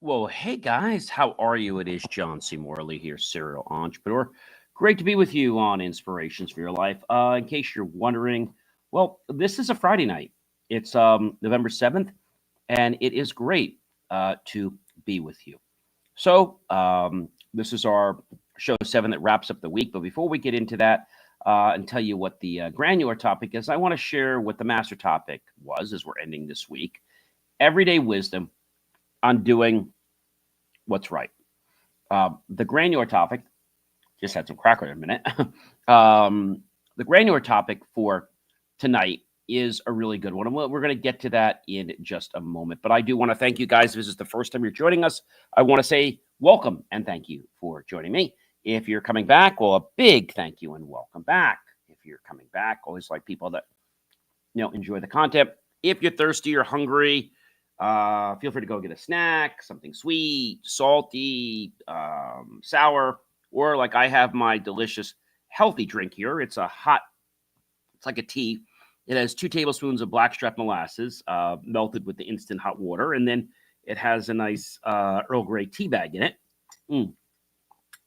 Well, hey guys, how are you? It is John C. Morley here, serial entrepreneur. Great to be with you on Inspirations for Your Life. In case you're wondering, well, this is a Friday night. It's November 7th, and it is great to be with you. So, this is our show 7 that wraps up the week. But before we get into that and tell you what the granular topic is, I want to share what the master topic was as we're ending this week. Everyday wisdom on doing what's right. The granular topic, just had some cracker in a minute. The granular topic for tonight is a really good one. And we're going to get to that in just a moment. But I do want to thank you guys. If this is the first time you're joining us, I want to say welcome and thank you for joining me. If you're coming back, well, a big thank you and welcome back. If you're coming back, always like people that enjoy the content. If you're thirsty or hungry, feel free to go get a snack, something sweet, salty, sour, or like I have my delicious healthy drink here. It's like a tea. It has 2 tablespoons of blackstrap molasses melted with the instant hot water, and then it has a nice Earl Grey tea bag in it.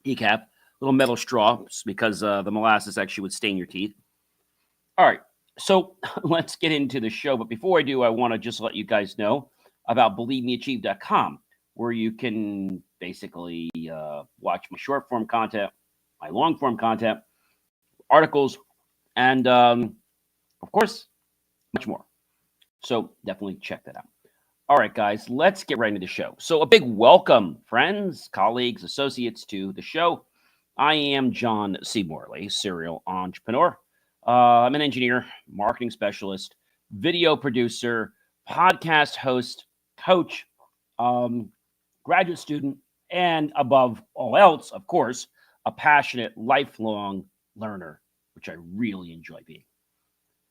Decaf, little metal straw because the molasses actually would stain your teeth. All right, so let's get into the show. But before I do, I want to just let you guys know about believemeachieve.com, where you can basically watch my short form content, my long form content, articles, and of course, much more. So definitely check that out. All right, guys, let's get right into the show. So a big welcome, friends, colleagues, associates to the show. I am John C. Morley, serial entrepreneur. I'm an engineer, marketing specialist, video producer, podcast host, coach, graduate student, and above all else, of course, a passionate, lifelong learner, which I really enjoy being.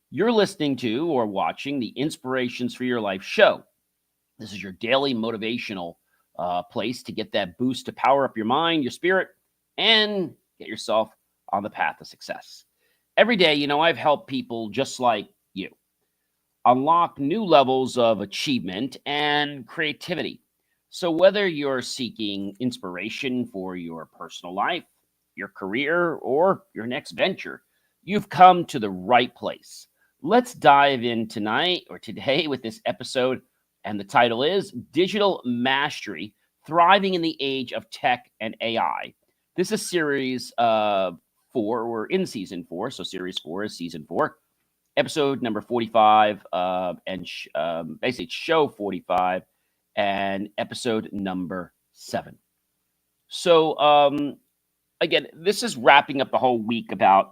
You're listening to or watching the Inspirations for Your Life show. This is your daily motivational place to get that boost to power up your mind, your spirit, and get yourself on the path of success. Every day, I've helped people just like you unlock new levels of achievement and creativity. So, whether you're seeking inspiration for your personal life, your career, or your next venture, you've come to the right place. Let's dive in tonight or today with this episode, and the title is Digital Mastery Thriving in the Age of Tech and AI. This is series 4. We're in season 4, so series 4 is season 4. Episode number 45, basically show 45, and episode number 7. So, again, this is wrapping up the whole week about,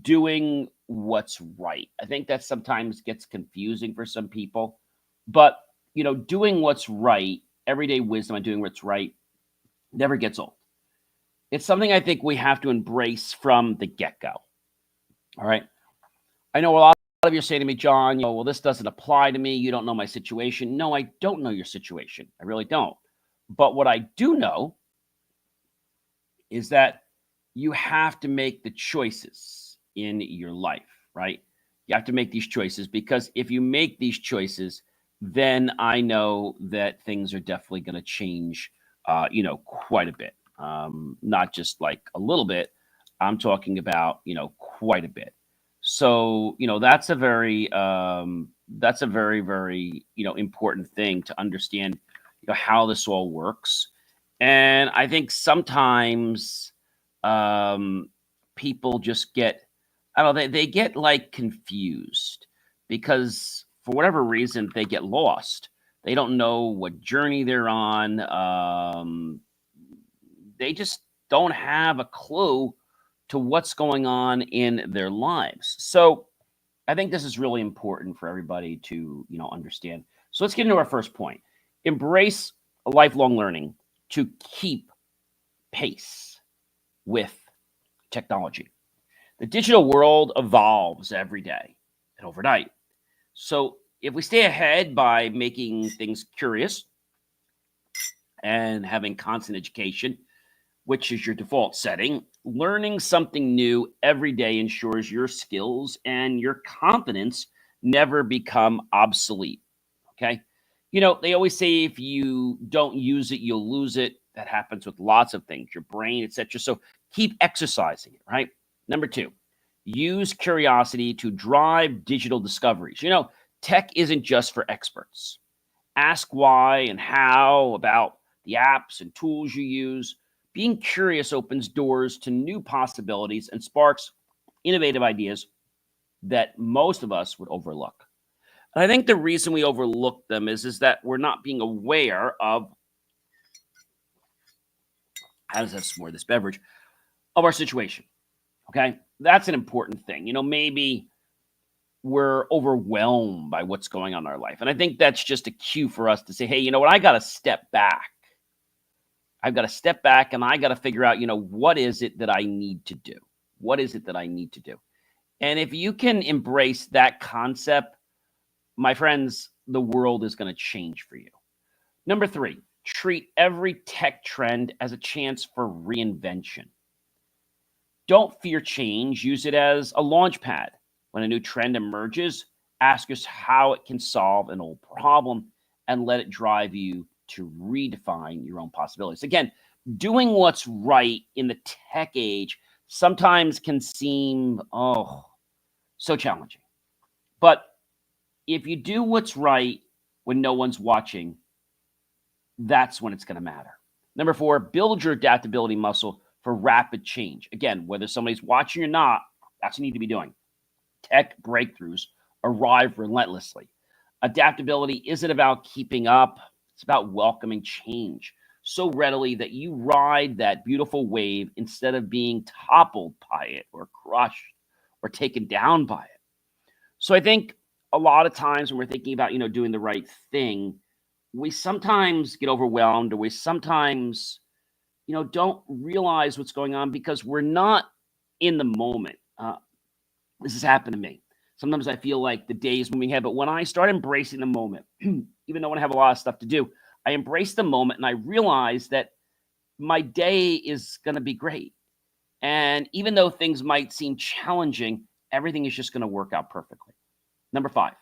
doing what's right. I think that sometimes gets confusing for some people, but, doing what's right, everyday wisdom on doing what's right never gets old. It's something I think we have to embrace from the get-go. All right. I know a lot of you are saying to me, John, well, this doesn't apply to me. You don't know my situation. No, I don't know your situation. I really don't. But what I do know is that you have to make the choices in your life, right? You have to make these choices because if you make these choices, then I know that things are definitely going to change, quite a bit. Not just like a little bit. I'm talking about, quite a bit. So, that's a very, very, important thing to understand, how this all works. And I think sometimes people just I don't know, they get like confused because for whatever reason they get lost. They don't know what journey they're on. They just don't have a clue to what's going on in their lives. So I think this is really important for everybody to, understand. So let's get into our first point. Embrace lifelong learning to keep pace with technology. The digital world evolves every day and overnight. So if we stay ahead by making things curious and having constant education, which is your default setting, learning something new every day ensures your skills and your confidence never become obsolete. Okay. They always say if you don't use it, you'll lose it. That happens with lots of things, your brain, etc. So keep exercising it, right? Number two, use curiosity to drive digital discoveries. Tech isn't just for experts. Ask why and how about the apps and tools you use. Being curious opens doors to new possibilities and sparks innovative ideas that most of us would overlook. And I think the reason we overlook them is that we're not being aware of, how does that some more of this beverage, of our situation. Okay. That's an important thing. Maybe we're overwhelmed by what's going on in our life. And I think that's just a cue for us to say, hey, you know what? I got to step back. I've got to step back and I got to figure out, what is it that I need to do? What is it that I need to do? And if you can embrace that concept, my friends, the world is going to change for you. Number three, treat every tech trend as a chance for reinvention. Don't fear change. Use it as a launch pad. When a new trend emerges, ask yourself how it can solve an old problem and let it drive you to redefine your own possibilities. Again, doing what's right in the tech age sometimes can seem, so challenging. But if you do what's right when no one's watching, that's when it's going to matter. Number four, build your adaptability muscle for rapid change. Again, whether somebody's watching or not, that's what you need to be doing. Tech breakthroughs arrive relentlessly. Adaptability isn't about keeping up. It's about welcoming change so readily that you ride that beautiful wave instead of being toppled by it or crushed or taken down by it. So I think a lot of times when we're thinking about, doing the right thing, we sometimes get overwhelmed or we sometimes, don't realize what's going on because we're not in the moment. This has happened to me. Sometimes I feel like the day is moving ahead, but when I start embracing the moment, even though I have a lot of stuff to do, I embrace the moment and I realize that my day is going to be great. And even though things might seem challenging, everything is just going to work out perfectly. Number five,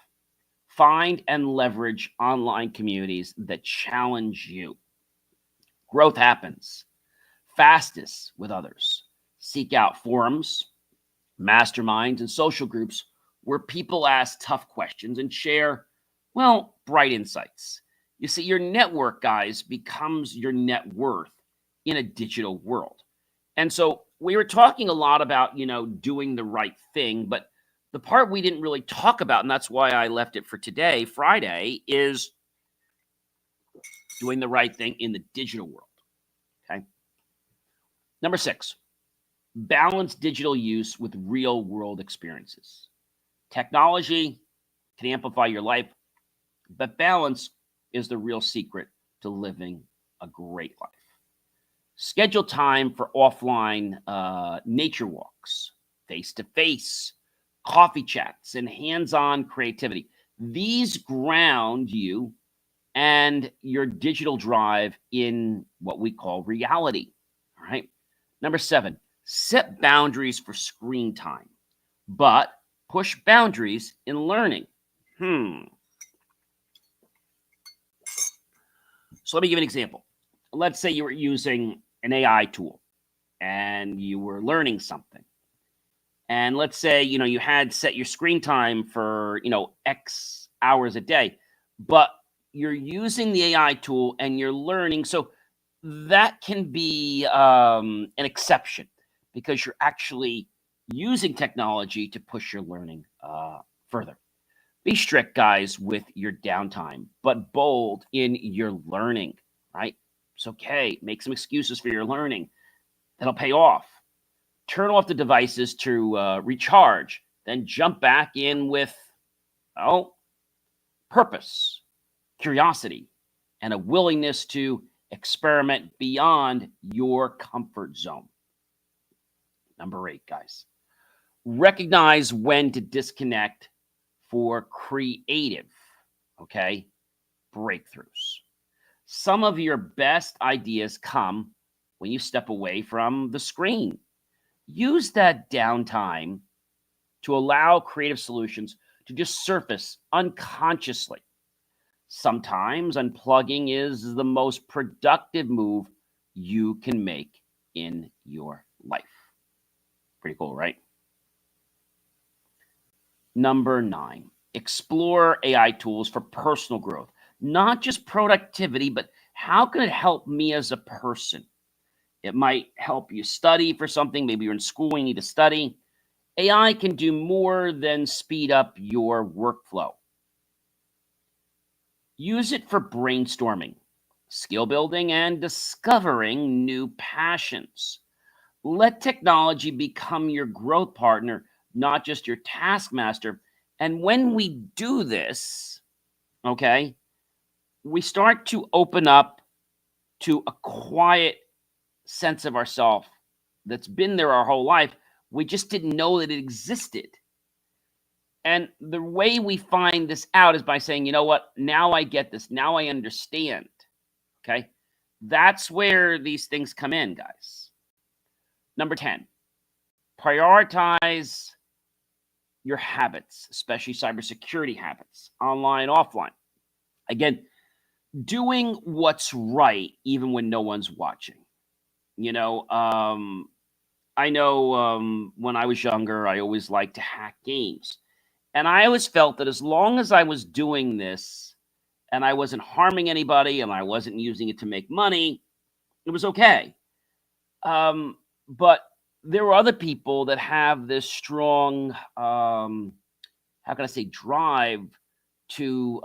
find and leverage online communities that challenge you. Growth happens fastest with others. Seek out forums, masterminds, and social groups where people ask tough questions and share, bright insights. You see, your network, guys, becomes your net worth in a digital world. And so we were talking a lot about, doing the right thing, but the part we didn't really talk about, and that's why I left it for today, Friday, is doing the right thing in the digital world. Okay. Number six, balance digital use with real world experiences. Technology can amplify your life, but balance is the real secret to living a great life. Schedule time for offline nature walks, face to face, coffee chats, and hands on creativity. These ground you and your digital drive in what we call reality. All right. Number seven, set boundaries for screen time, but push boundaries in learning. So let me give an example. Let's say you were using an AI tool and you were learning something. And let's say, you had set your screen time for, X hours a day, but you're using the AI tool and you're learning. So that can be an exception because you're actually using technology to push your learning further. Be strict, guys, with your downtime, but bold in your learning, right? It's okay. Make some excuses for your learning. That'll pay off. Turn off the devices to recharge, then jump back in with, purpose, curiosity, and a willingness to experiment beyond your comfort zone. Number eight, guys. Recognize when to disconnect for creative, breakthroughs. Some of your best ideas come when you step away from the screen. Use that downtime to allow creative solutions to just surface unconsciously. Sometimes unplugging is the most productive move you can make in your life. Pretty cool, right? Number 9, explore AI tools for personal growth, not just productivity, but how can it help me as a person? It might help you study for something. Maybe you're in school and you need to study. AI can do more than speed up your workflow. Use it for brainstorming, skill building, and discovering new passions. Let technology become your growth partner, not just your taskmaster. And when we do this, okay, we start to open up to a quiet sense of ourself that's been there our whole life. We just didn't know that it existed. And the way we find this out is by saying, you know what, now I get this. Now I understand. Okay. That's where these things come in, guys. Number 10, prioritize your habits, especially cybersecurity habits, online, offline. Again, doing what's right, even when no one's watching. I know when I was younger, I always liked to hack games. And I always felt that as long as I was doing this and I wasn't harming anybody and I wasn't using it to make money, it was okay. But there were other people that have this strong, how can I say, drive to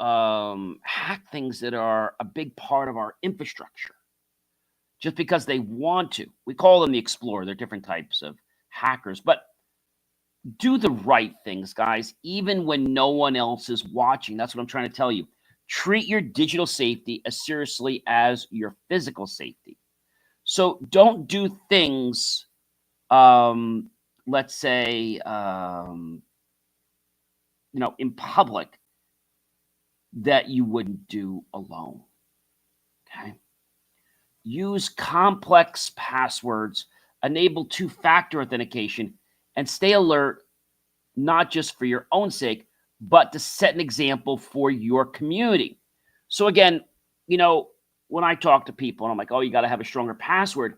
hack things that are a big part of our infrastructure just because they want to. We call them the explorer. They're different types of hackers, but do the right things, guys, even when no one else is watching. That's what I'm trying to tell you. Treat your digital safety as seriously as your physical safety. So don't do things, let's say, in public that you wouldn't do alone. Okay. Use complex passwords, enable two-factor authentication, and stay alert, not just for your own sake, but to set an example for your community. So again, when I talk to people and I'm like, oh, you got to have a stronger password,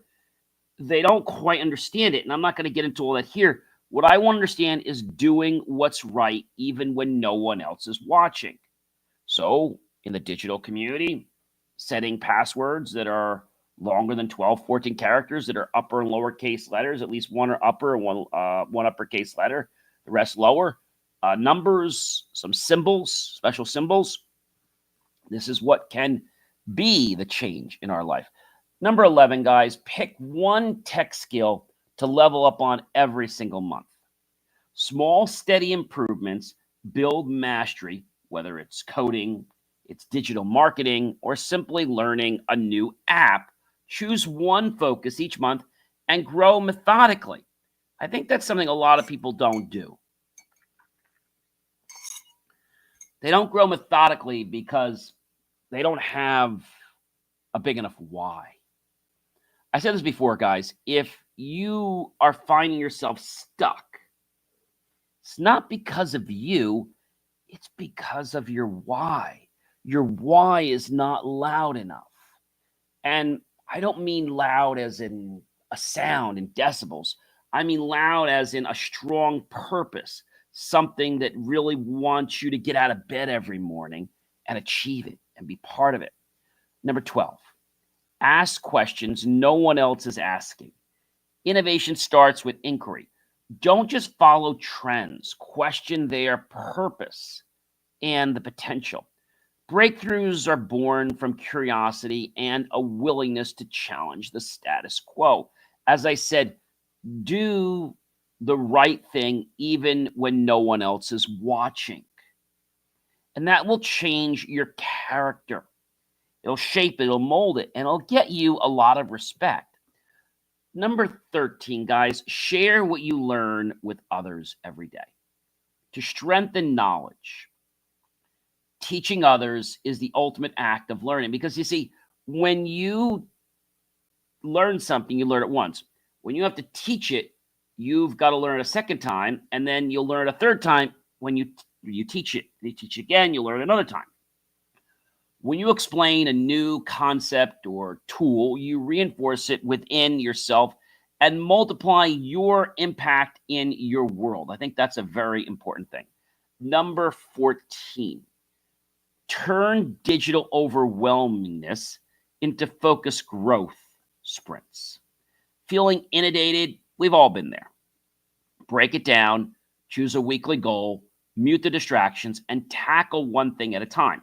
they don't quite understand it. And I'm not going to get into all that here. What I want to understand is doing what's right, even when no one else is watching. So in the digital community, setting passwords that are longer than 12, 14 characters, that are upper and lowercase letters, at least one are upper and one uppercase letter, the rest lower. Numbers, some symbols, special symbols. This is what can be the change in our life. Number 11, guys, pick one tech skill to level up on every single month. Small, steady improvements build mastery, whether it's coding, it's digital marketing, or simply learning a new app. Choose one focus each month and grow methodically. I think that's something a lot of people don't do. They don't grow methodically because they don't have a big enough why. I said this before, guys. If you are finding yourself stuck, it's not because of you, it's because of your why. Your why is not loud enough. And I don't mean loud as in a sound in decibels. I mean loud as in a strong purpose, something that really wants you to get out of bed every morning and achieve it and be part of it. Number 12, ask questions no one else is asking. Innovation starts with inquiry. Don't just follow trends. Question their purpose and the potential. Breakthroughs are born from curiosity and a willingness to challenge the status quo. As I said, do the right thing even when no one else is watching. And that will change your character. It'll shape it, it'll mold it, and it'll get you a lot of respect. Number 13, guys, share what you learn with others every day. To strengthen knowledge, teaching others is the ultimate act of learning. Because you see, when you learn something, you learn it once. When you have to teach it, you've got to learn it a second time, and then you'll learn it a third time when you teach it. You teach again, you'll learn another time. When you explain a new concept or tool, you reinforce it within yourself and multiply your impact in your world. I think that's a very important thing. Number 14, turn digital overwhelmingness into focused growth sprints. Feeling inundated, we've all been there. Break it down, choose a weekly goal, mute the distractions, and tackle one thing at a time.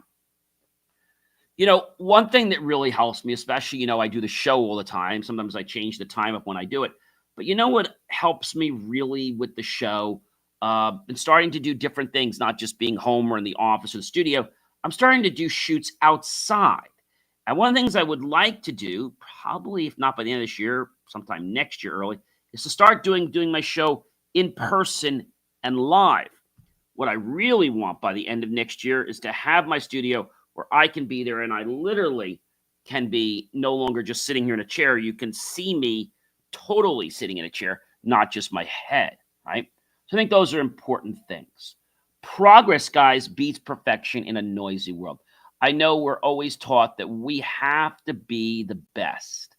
One thing that really helps me, especially, I do the show all the time. Sometimes I change the time of when I do it. But you know what helps me really with the show and starting to do different things, not just being home or in the office or the studio. I'm starting to do shoots outside. And one of the things I would like to do, probably if not by the end of this year, sometime next year early, is to start doing my show in person and live. What I really want by the end of next year is to have my studio where I can be there and I literally can be no longer just sitting here in a chair. You can see me totally sitting in a chair, not just my head, right? So I think those are important things. Progress, guys, beats perfection in a noisy world. I know we're always taught that we have to be the best.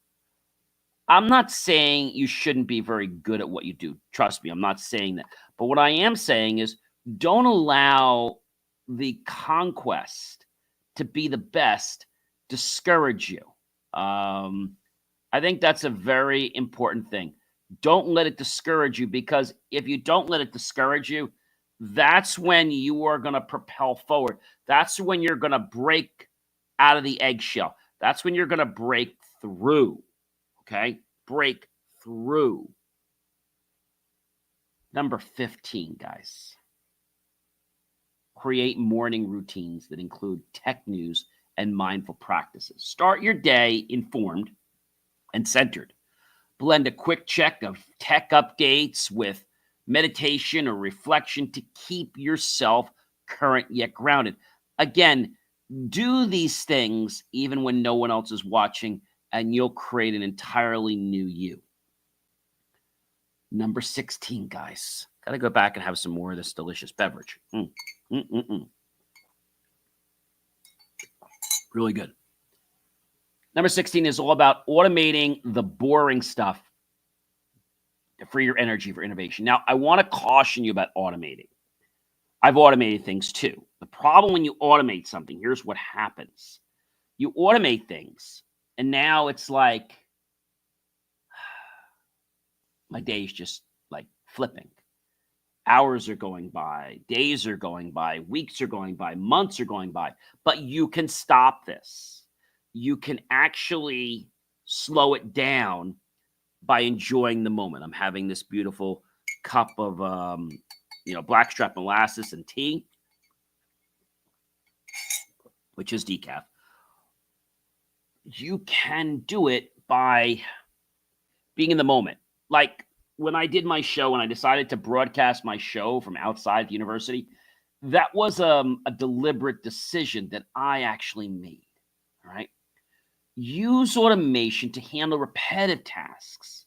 I'm not saying you shouldn't be very good at what you do. Trust me, I'm not saying that. But what I am saying is don't allow the conquest to be the best discourage you. I think that's a very important thing. Don't let it discourage you, because if you don't let it discourage you, that's when you are going to propel forward. That's when you're going to break out of the eggshell. That's when you're going to break through. Okay? Break through. Number 15, guys. Create morning routines that include tech news and mindful practices. Start your day informed and centered. Blend a quick check of tech updates with meditation or reflection to keep yourself current yet grounded. Again, do these things even when no one else is watching, and you'll create an entirely new you. Number 16, guys. Got to go back and have some more of this delicious beverage. Really good. Number 16 is all about automating the boring stuff to free your energy for innovation. Now, I want to caution you about automating. I've automated things too. The problem when you automate something, here's what happens. You automate things, and now it's like my day's just like flipping. Hours are going by, days are going by, weeks are going by, months are going by, but you can stop this. You can actually slow it down by enjoying the moment. I'm having this beautiful cup of, blackstrap molasses and tea, which is decaf. You can do it by being in the moment. Like when I did my show and I decided to broadcast my show from outside the university, that was a deliberate decision that I actually made. All right. Use automation to handle repetitive tasks,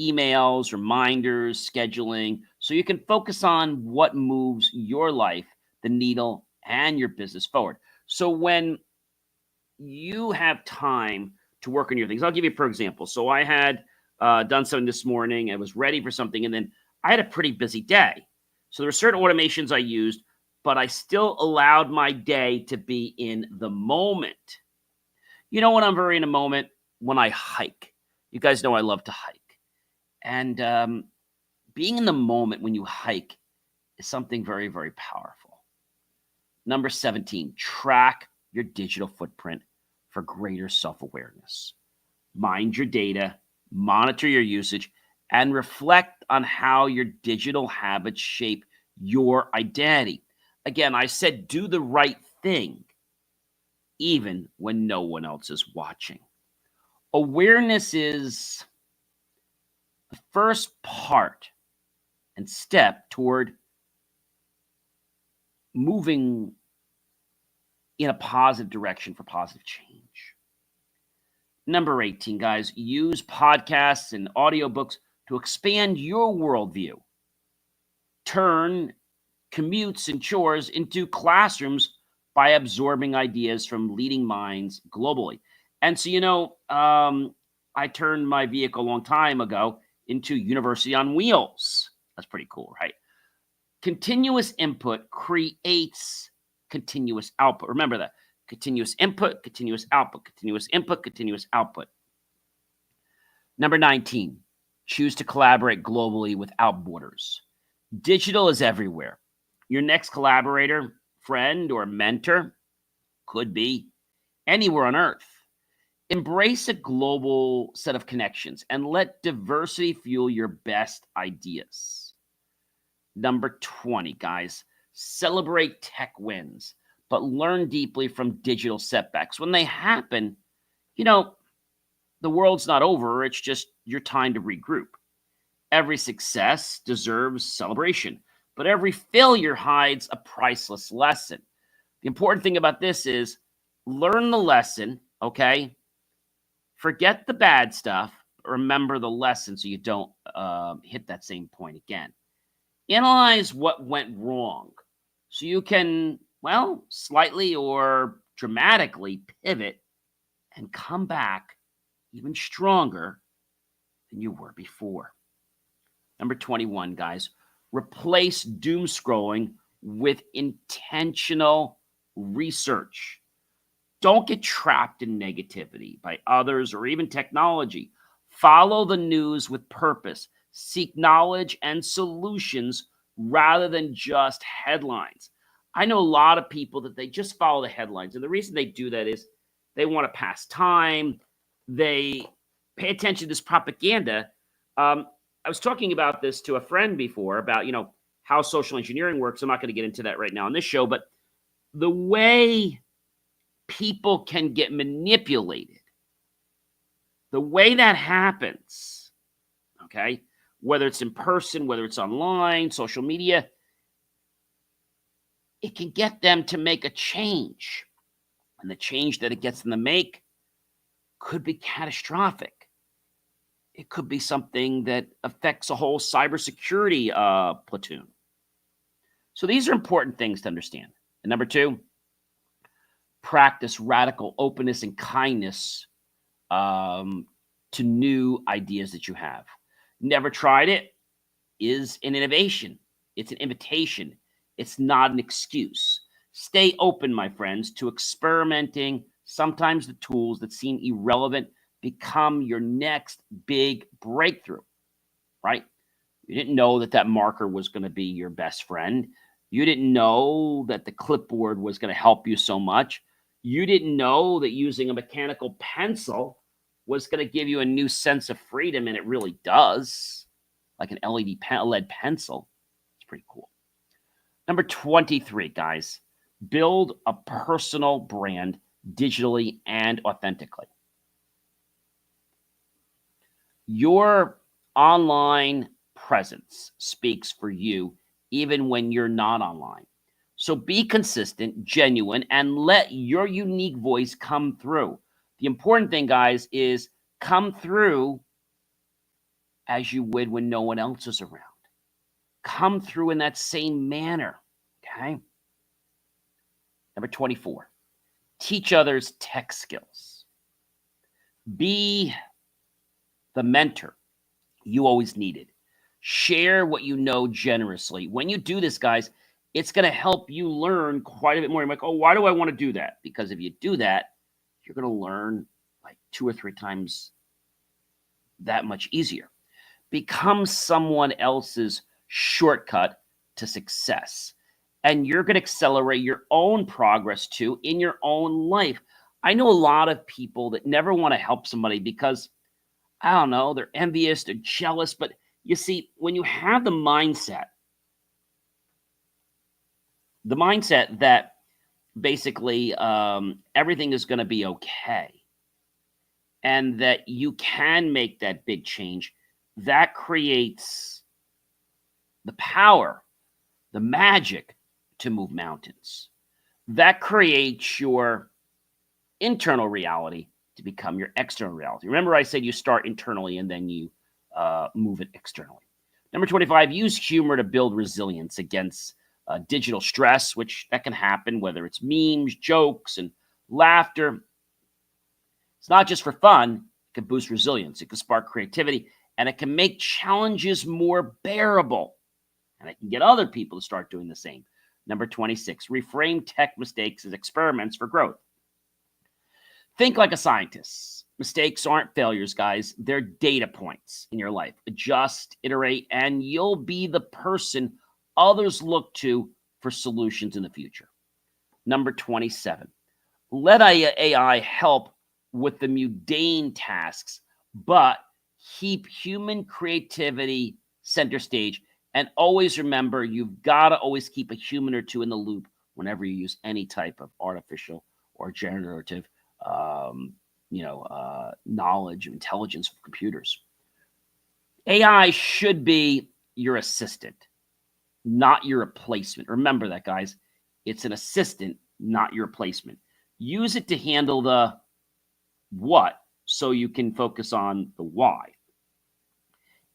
emails, reminders, scheduling, so you can focus on what moves your life, the needle, and your business forward. So when you have time to work on your things, I'll give you for example. So I had done something this morning. I was ready for something, and then I had a pretty busy day. So there were certain automations I used, but I still allowed my day to be in the moment. You know when I'm very in a moment? When I hike. You guys know I love to hike. And being in the moment when you hike is something very, very powerful. Number 17, track your digital footprint for greater self-awareness. Mind your data, monitor your usage, and reflect on how your digital habits shape your identity. Again, I said do the right thing, even when no one else is watching. Awareness is the first part and step toward moving in a positive direction for positive change. Number 18, guys, use podcasts and audiobooks to expand your worldview. Turn commutes and chores into classrooms by absorbing ideas from leading minds globally. And so, I turned my vehicle a long time ago into University on Wheels. That's pretty cool, right? Continuous input creates continuous output. Remember that. Continuous input, continuous output, continuous input, continuous output. Number 19, choose to collaborate globally without borders. Digital is everywhere. Your next collaborator, friend, or mentor could be anywhere on Earth. Embrace a global set of connections and let diversity fuel your best ideas. Number 20, guys, celebrate tech wins, but learn deeply from digital setbacks. When they happen, the world's not over. It's just your time to regroup. Every success deserves celebration, but every failure hides a priceless lesson. The important thing about this is learn the lesson, okay? Forget the bad stuff. Remember the lesson so you don't hit that same point again. Analyze what went wrong so you can, slightly or dramatically pivot and come back even stronger than you were before. Number 21, guys, replace doom scrolling with intentional research. Don't get trapped in negativity by others or even technology. Follow the news with purpose. Seek knowledge and solutions rather than just headlines. I know a lot of people that they just follow the headlines. And the reason they do that is they want to pass time. They pay attention to this propaganda. I was talking about this to a friend before about, how social engineering works. I'm not going to get into that right now on this show, but the way people can get manipulated, the way that happens, okay, whether it's in person, whether it's online, social media, it can get them to make a change. And the change that it gets them to make could be catastrophic. It could be something that affects a whole cybersecurity platoon. So these are important things to understand. And number 2, practice radical openness and kindness to new ideas that you have. Never tried it is an innovation. It's an invitation. It's not an excuse. Stay open, my friends, to experimenting. Sometimes the tools that seem irrelevant become your next big breakthrough, right? You didn't know that marker was going to be your best friend. You didn't know that the clipboard was going to help you so much. You didn't know that using a mechanical pencil was going to give you a new sense of freedom, and it really does, like an LED pencil. It's pretty cool. Number 23, guys, build a personal brand digitally and authentically. Your online presence speaks for you even when you're not online. So be consistent, genuine, and let your unique voice come through. The important thing, guys, is come through as you would when no one else is around. Come through in that same manner, okay? Number 24, teach others tech skills. Be the mentor you always needed. Share what you know generously. When you do this, guys, it's going to help you learn quite a bit more. You're like, oh, why do I want to do that? Because if you do that, you're going to learn like 2 or 3 times that much easier. Become someone else's shortcut to success. And you're going to accelerate your own progress too in your own life. I know a lot of people that never want to help somebody because, I don't know, they're envious, they're jealous. But you see, when you have the mindset that basically everything is going to be okay and that you can make that big change, that creates the power, the magic to move mountains. That creates your internal reality to become your external reality. Remember, I said you start internally and then you move it externally. Number 25, use humor to build resilience against digital stress, which that can happen, whether it's memes, jokes, and laughter. It's not just for fun. It can boost resilience. It can spark creativity, and it can make challenges more bearable. And it can get other people to start doing the same. Number 26, reframe tech mistakes as experiments for growth. Think like a scientist. Mistakes aren't failures, guys. They're data points in your life. Adjust, iterate, and you'll be the person others look to for solutions in the future. Number 27, let AI help with the mundane tasks, but keep human creativity center stage. And always remember, you've got to always keep a human or two in the loop whenever you use any type of artificial or generative knowledge, intelligence of computers. AI should be your assistant, not your replacement. Remember that, guys. It's an assistant, not your replacement. Use it to handle the what so you can focus on the why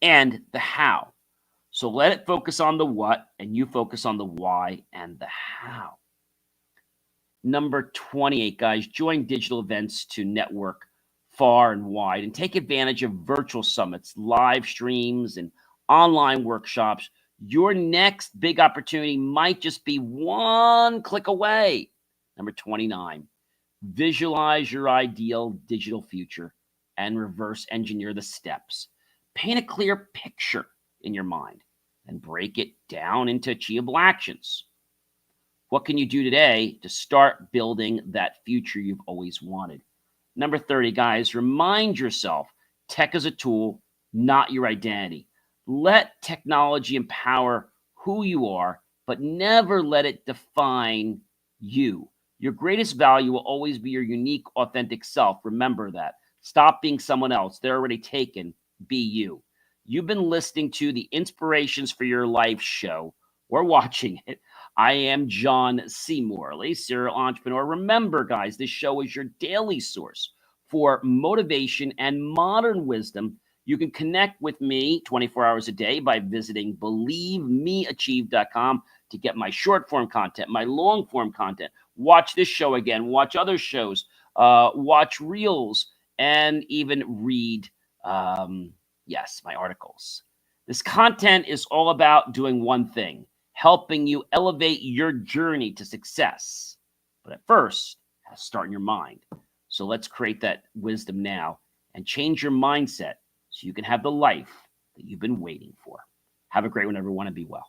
and the how. So let it focus on the what and you focus on the why and the how. Number 28, guys, join digital events to network far and wide and take advantage of virtual summits, live streams, and online workshops. Your next big opportunity might just be one click away. Number 29, visualize your ideal digital future and reverse engineer the steps. Paint a clear picture in your mind and break it down into achievable actions. What can you do today to start building that future you've always wanted? Number 30, guys, remind yourself tech is a tool, not your identity. Let technology empower who you are, but never let it define you. Your greatest value will always be your unique, authentic self. Remember that. Stop being someone else. They're already taken. Be you. You've been listening to the Inspirations for Your Life show or watching it. I am John C. Morley, serial entrepreneur. Remember, guys, this show is your daily source for motivation and modern wisdom. You can connect with me 24 hours a day by visiting believemeachieve.com to get my short form content, my long form content. Watch this show again, watch other shows, watch reels, and even read, my articles. This content is all about doing one thing, helping you elevate your journey to success. But at first, it has to start in your mind. So let's create that wisdom now and change your mindset so you can have the life that you've been waiting for. Have a great one, everyone, and be well.